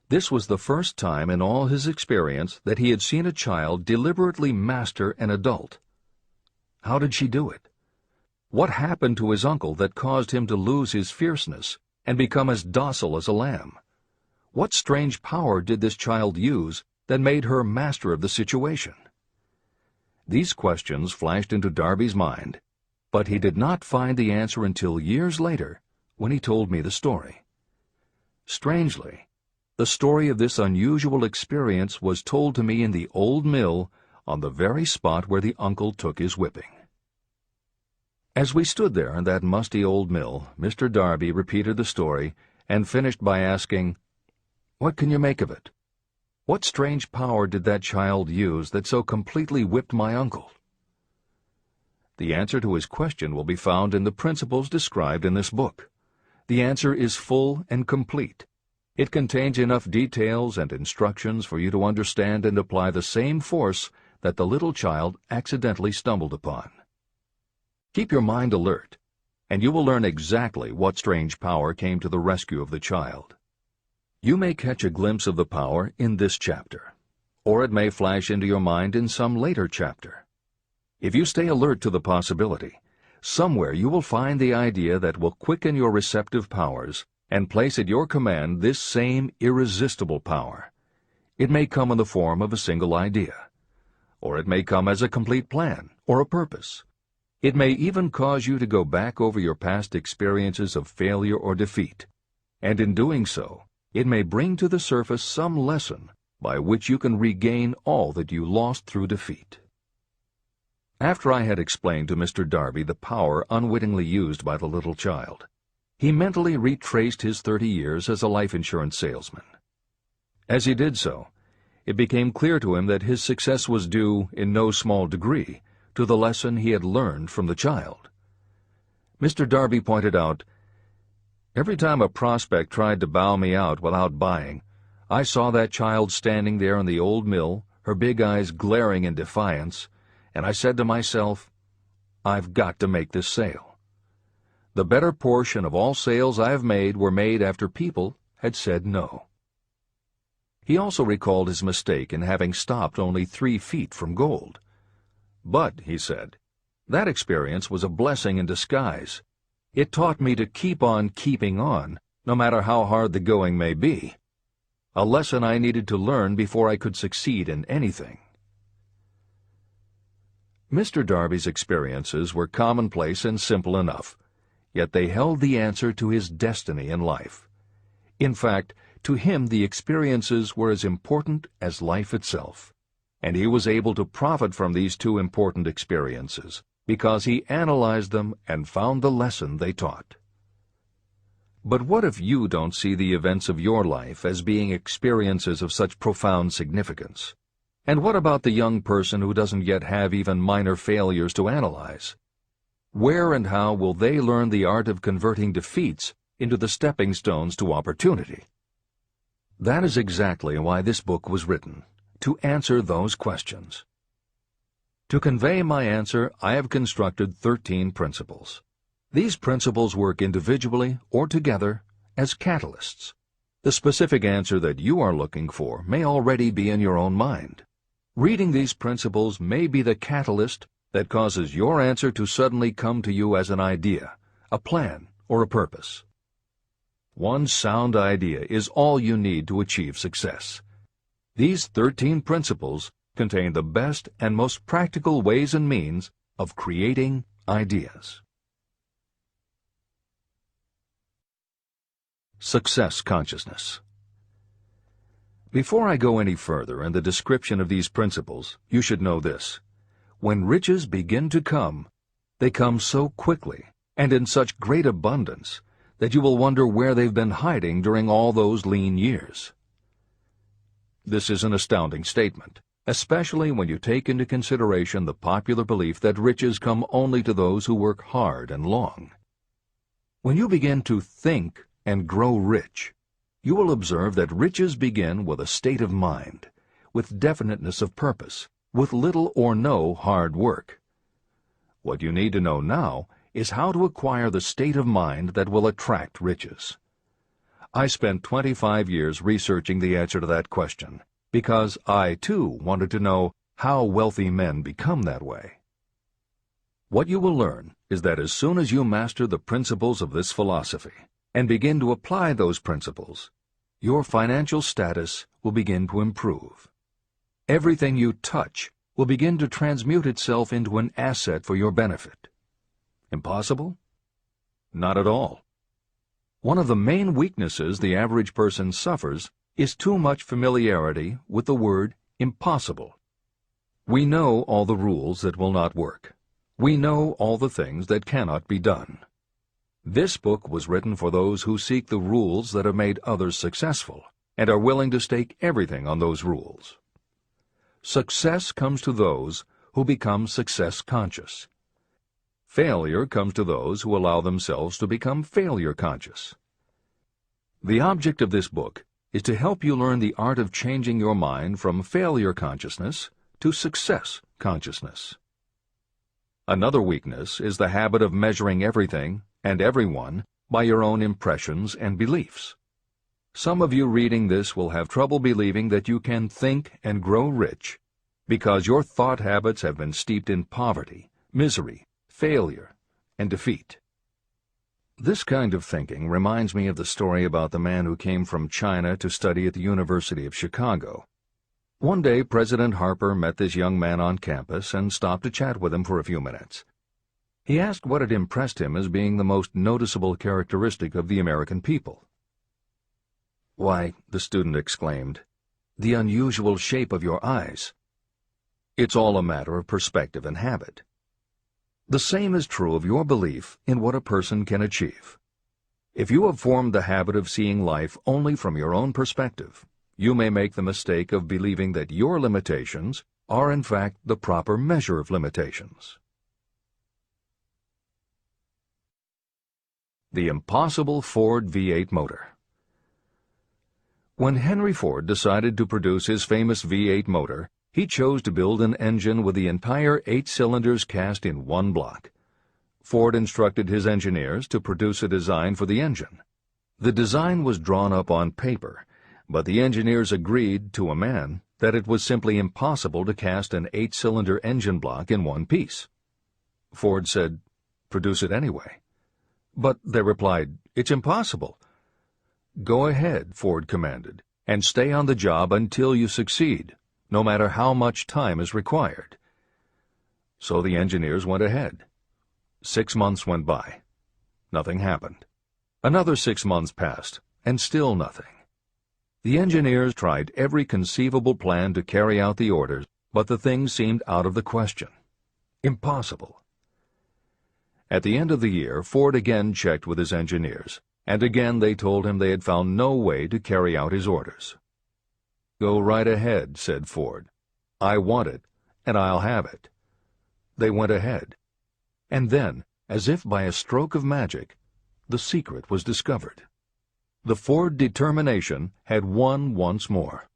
This was the first time in all his experience that he had seen a child deliberately master an adult. How did she do it? What happened to his uncle that caused him to lose his fierceness and become as docile as a lamb? What strange power did this child use that made her master of the situation? These questions flashed into Darby's mind, but he did not find the answer until years later, when he told me the story. Strangely, the story of this unusual experience was told to me in the old mill on the very spot where the uncle took his whipping. As we stood there in that musty old mill, Mr. Darby repeated the story and finished by asking, "What can you make of it? What strange power did that child use that so completely whipped my uncle?" The answer to his question will be found in the principles described in this book. The answer is full and complete. It contains enough details and instructions for you to understand and apply the same force that the little child accidentally stumbled upon. Keep your mind alert, and you will learn exactly what strange power came to the rescue of the child. You may catch a glimpse of the power in this chapter, or it may flash into your mind in some later chapter. If you stay alert to the possibility, somewhere you will find the idea that will quicken your receptive powers and place at your command this same irresistible power. It may come in the form of a single idea, or it may come as a complete plan or a purpose. It may even cause you to go back over your past experiences of failure or defeat, and in doing so, it may bring to the surface some lesson by which you can regain all that you lost through defeat. After I had explained to Mr. Darby the power unwittingly used by the little child, he mentally retraced his 30 years as a life insurance salesman. As he did so, it became clear to him that his success was due, in no small degree, to the lesson he had learned from the child. Mr. Darby pointed out, "Every time a prospect tried to bow me out without buying, I saw that child standing there in the old mill, her big eyes glaring in defiance, and I said to myself, I've got to make this sale. The better portion of all sales I've made were made after people had said no." He also recalled his mistake in having stopped only 3 feet from gold. But, he said, that experience was a blessing in disguise. It taught me to keep on keeping on, no matter how hard the going may be. A lesson I needed to learn before I could succeed in anything. Mr. Darby's experiences were commonplace and simple enough, yet they held the answer to his destiny in life. In fact, to him the experiences were as important as life itself, and he was able to profit from these 2 important experiences because he analyzed them and found the lesson they taught. But what if you don't see the events of your life as being experiences of such profound significance? And what about the young person who doesn't yet have even minor failures to analyze? Where and how will they learn the art of converting defeats into the stepping stones to opportunity? That is exactly why this book was written, to answer those questions. To convey my answer, I have constructed 13 principles. These principles work individually or together as catalysts. The specific answer that you are looking for may already be in your own mind. Reading these principles may be the catalyst that causes your answer to suddenly come to you as an idea, a plan, or a purpose. One sound idea is all you need to achieve success. These 13 principles contain the best and most practical ways and means of creating ideas. Success consciousness. Before I go any further in the description of these principles, you should know this. When riches begin to come, they come so quickly and in such great abundance that you will wonder where they've been hiding during all those lean years. This is an astounding statement, especially when you take into consideration the popular belief that riches come only to those who work hard and long. When you begin to think and grow rich, you will observe that riches begin with a state of mind, with definiteness of purpose, with little or no hard work. What you need to know now is how to acquire the state of mind that will attract riches. I spent 25 years researching the answer to that question, because I, too, wanted to know how wealthy men become that way. What you will learn is that as soon as you master the principles of this philosophy and begin to apply those principles, your financial status will begin to improve. Everything you touch will begin to transmute itself into an asset for your benefit. Impossible? Not at all. One of the main weaknesses the average person suffers is too much familiarity with the word impossible. We know all the rules that will not work. We know all the things that cannot be done. This book was written for those who seek the rules that have made others successful and are willing to stake everything on those rules. Success comes to those who become success conscious. Failure comes to those who allow themselves to become failure conscious. The object of this book is to help you learn the art of changing your mind from failure consciousness to success consciousness. Another weakness is the habit of measuring everything and everyone by your own impressions and beliefs. Some of you reading this will have trouble believing that you can think and grow rich because your thought habits have been steeped in poverty, misery, failure, and defeat. This kind of thinking reminds me of the story about the man who came from China to study at the University of Chicago. One day, President Harper met this young man on campus and stopped to chat with him for a few minutes. He asked what had impressed him as being the most noticeable characteristic of the American people. "Why," the student exclaimed, "the unusual shape of your eyes." It's all a matter of perspective and habit. The same is true of your belief in what a person can achieve. If you have formed the habit of seeing life only from your own perspective, you may make the mistake of believing that your limitations are in fact the proper measure of limitations. The impossible Ford V8 motor. When Henry Ford decided to produce his famous V8 motor, he chose to build an engine with the entire 8 cylinders cast in one block. Ford instructed his engineers to produce a design for the engine. The design was drawn up on paper, But the engineers agreed, to a man, that it was simply impossible to cast an 8-cylinder engine block in one piece. Ford said, "Produce it anyway." But they replied, "It's impossible." "Go ahead," Ford commanded, "and stay on the job until you succeed, no matter how much time is required." So the engineers went ahead. 6 months went by. Nothing happened. Another 6 months passed, and still nothing. The engineers tried every conceivable plan to carry out the orders, but the thing seemed out of the question. Impossible. At the end of the year, Ford again checked with his engineers, and again they told him they had found no way to carry out his orders. "Go right ahead," said Ford. "I want it, and I'll have it." They went ahead. And then, as if by a stroke of magic, the secret was discovered. The Ford determination had won once more.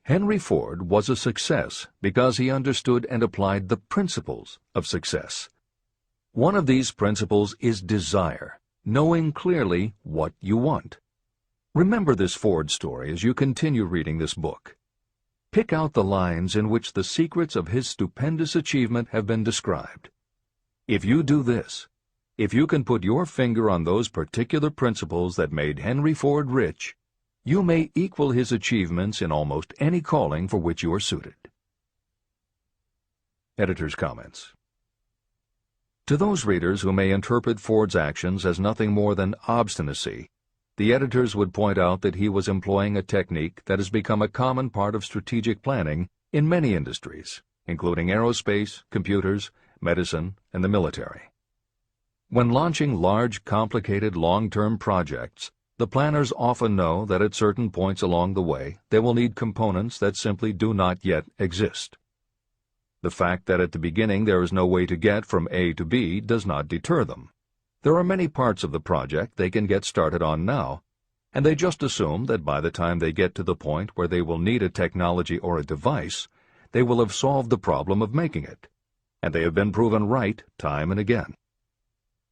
Henry Ford was a success because he understood and applied the principles of success. One of these principles is desire, knowing clearly what you want. Remember this Ford story as you continue reading this book. Pick out the lines in which the secrets of his stupendous achievement have been described. If you do this, if you can put your finger on those particular principles that made Henry Ford rich, you may equal his achievements in almost any calling for which you are suited. Editor's comments. To those readers who may interpret Ford's actions as nothing more than obstinacy, the editors would point out that he was employing a technique that has become a common part of strategic planning in many industries, including aerospace, computers, medicine, and the military. When launching large, complicated, long-term projects, the planners often know that at certain points along the way they will need components that simply do not yet exist. The fact that at the beginning there is no way to get from A to B does not deter them. There are many parts of the project they can get started on now, and they just assume that by the time they get to the point where they will need a technology or a device, they will have solved the problem of making it, and they have been proven right time and again.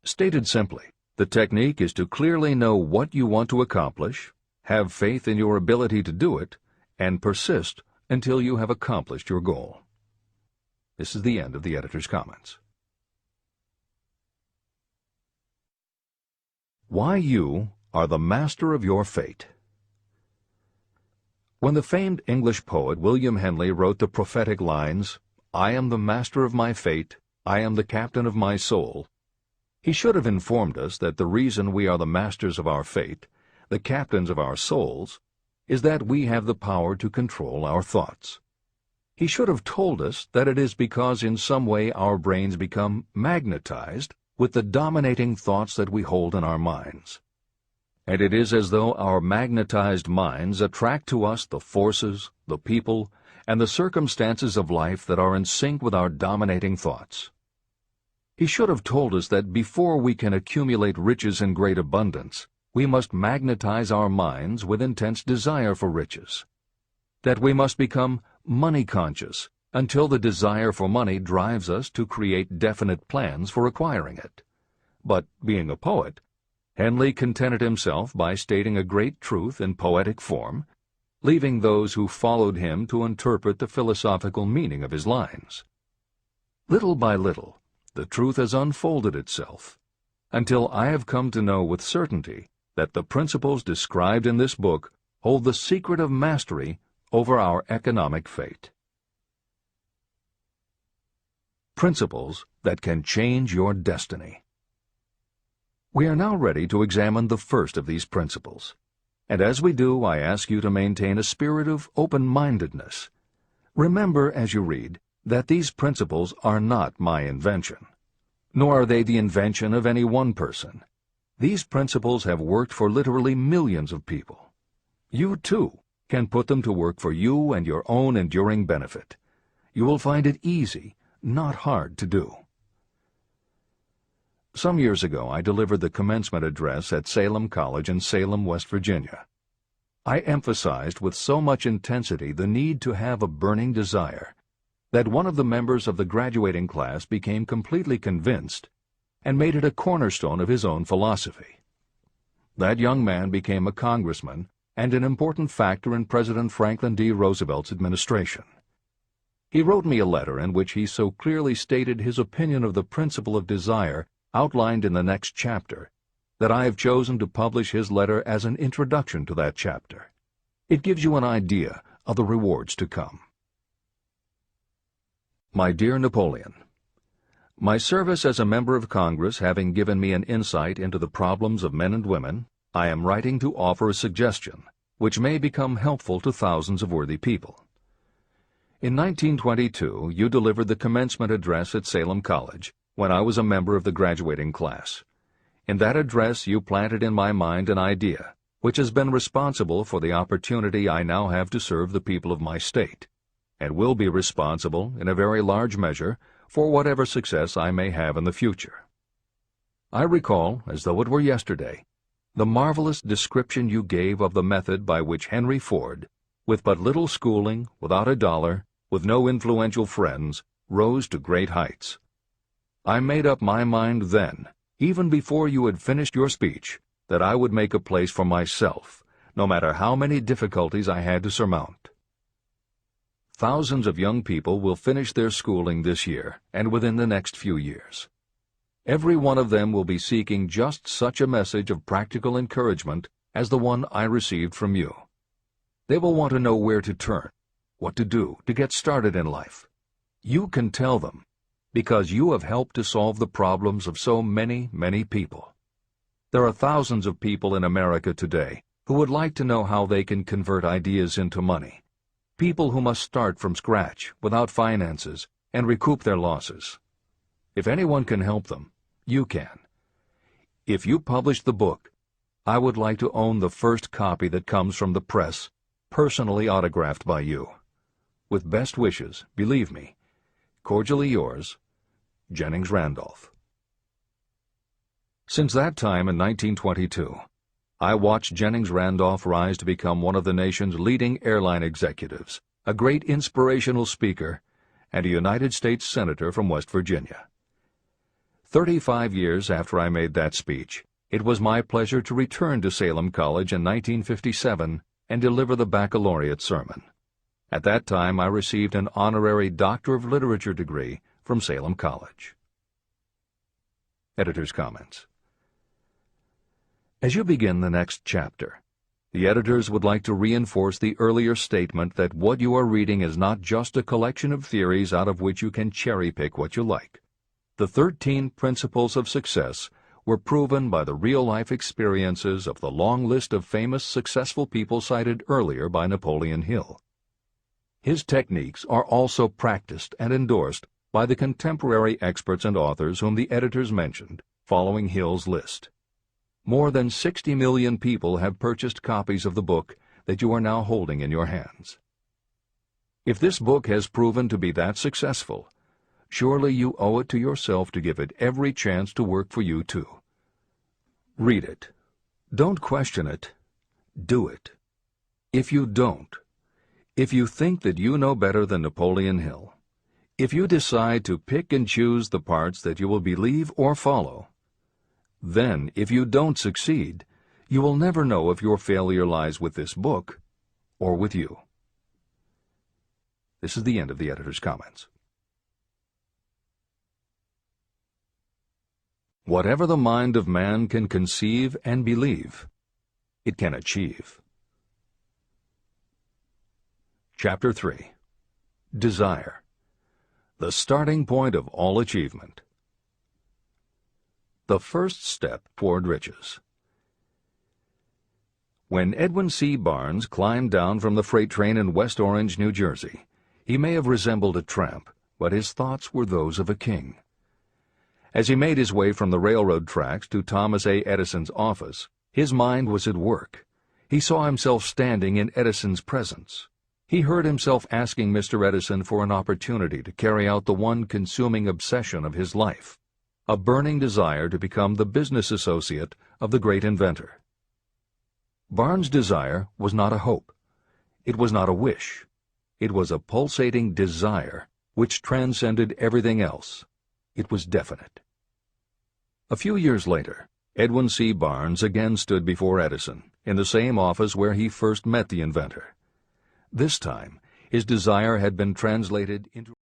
Stated simply, the technique is to clearly know what you want to accomplish, have faith in your ability to do it, and persist until you have accomplished your goal. This is the end of the editor's comments. Why you are the master of your fate. When the famed English poet William Henley wrote the prophetic lines, "I am the master of my fate, I am the captain of my soul," he should have informed us that the reason we are the masters of our fate, the captains of our souls, is that we have the power to control our thoughts. He should have told us that it is because in some way our brains become magnetized with the dominating thoughts that we hold in our minds. And it is as though our magnetized minds attract to us the forces, the people, and the circumstances of life that are in sync with our dominating thoughts. He should have told us that before we can accumulate riches in great abundance, we must magnetize our minds with intense desire for riches. That we must become money-conscious until the desire for money drives us to create definite plans for acquiring it. But, being a poet, Henley contented himself by stating a great truth in poetic form, leaving those who followed him to interpret the philosophical meaning of his lines. Little by little, the truth has unfolded itself, until I have come to know with certainty that the principles described in this book hold the secret of mastery over our economic fate. Principles that can change your destiny. We are now ready to examine the first of these principles, and as we do, I ask you to maintain a spirit of open-mindedness. Remember as you read that these principles are not my invention, nor are they the invention of any one person. These principles have worked for literally millions of people. You, too, can put them to work for you and your own enduring benefit. You will find it easy, not hard to do. Some years ago, I delivered the commencement address at Salem College in Salem, West Virginia. I emphasized with so much intensity the need to have a burning desire that one of the members of the graduating class became completely convinced and made it a cornerstone of his own philosophy. That young man became a congressman and an important factor in President Franklin D. Roosevelt's administration. He wrote me a letter in which he so clearly stated his opinion of the principle of desire outlined in the next chapter that I have chosen to publish his letter as an introduction to that chapter. It gives you an idea of the rewards to come. My dear Napoleon, my service as a member of Congress having given me an insight into the problems of men and women, I am writing to offer a suggestion which may become helpful to thousands of worthy people. In 1922, you delivered the commencement address at Salem College when I was a member of the graduating class. In that address, you planted in my mind an idea which has been responsible for the opportunity I now have to serve the people of my state, and will be responsible, in a very large measure, for whatever success I may have in the future. I recall, as though it were yesterday, the marvelous description you gave of the method by which Henry Ford, with but little schooling, without a dollar, with no influential friends, rose to great heights. I made up my mind then, even before you had finished your speech, that I would make a place for myself, no matter how many difficulties I had to surmount. Thousands of young people will finish their schooling this year and within the next few years. Every one of them will be seeking just such a message of practical encouragement as the one I received from you. They will want to know where to turn, what to do to get started in life. You can tell them, because you have helped to solve the problems of so many, many people. There are thousands of people in America today who would like to know how they can convert ideas into money. People who must start from scratch, without finances, and recoup their losses. If anyone can help them, you can. If you publish the book, I would like to own the first copy that comes from the press, personally autographed by you. With best wishes, believe me, cordially yours, Jennings Randolph. Since that time in 1922, I watched Jennings Randolph rise to become one of the nation's leading airline executives, a great inspirational speaker, and a United States Senator from West Virginia. 35 years after I made that speech, it was my pleasure to return to Salem College in 1957 and deliver the baccalaureate sermon. At that time, I received an honorary Doctor of Literature degree from Salem College. Editor's comments. As you begin the next chapter, the editors would like to reinforce the earlier statement that what you are reading is not just a collection of theories out of which you can cherry-pick what you like. The 13 principles of success were proven by the real-life experiences of the long list of famous successful people cited earlier by Napoleon Hill. His techniques are also practiced and endorsed by the contemporary experts and authors whom the editors mentioned, following Hill's list. More than 60 million people have purchased copies of the book that you are now holding in your hands. If this book has proven to be that successful, surely you owe it to yourself to give it every chance to work for you too. Read it. Don't question it. Do it. If you don't, if you think that you know better than Napoleon Hill, if you decide to pick and choose the parts that you will believe or follow, then, if you don't succeed, you will never know if your failure lies with this book or with you. This is the end of the editor's comments. Whatever the mind of man can conceive and believe, it can achieve. Chapter 3. Desire, the starting point of all achievement. The first step toward riches. When Edwin C. Barnes climbed down from the freight train in West Orange, New Jersey, he may have resembled a tramp, but his thoughts were those of a king. As he made his way from the railroad tracks to Thomas A. Edison's office, his mind was at work. He saw himself standing in Edison's presence. He heard himself asking Mr. Edison for an opportunity to carry out the one consuming obsession of his life, a burning desire to become the business associate of the great inventor. Barnes' desire was not a hope. It was not a wish. It was a pulsating desire which transcended everything else. It was definite. A few years later, Edwin C. Barnes again stood before Edison. in the same office where he first met the inventor. This time, his desire had been translated into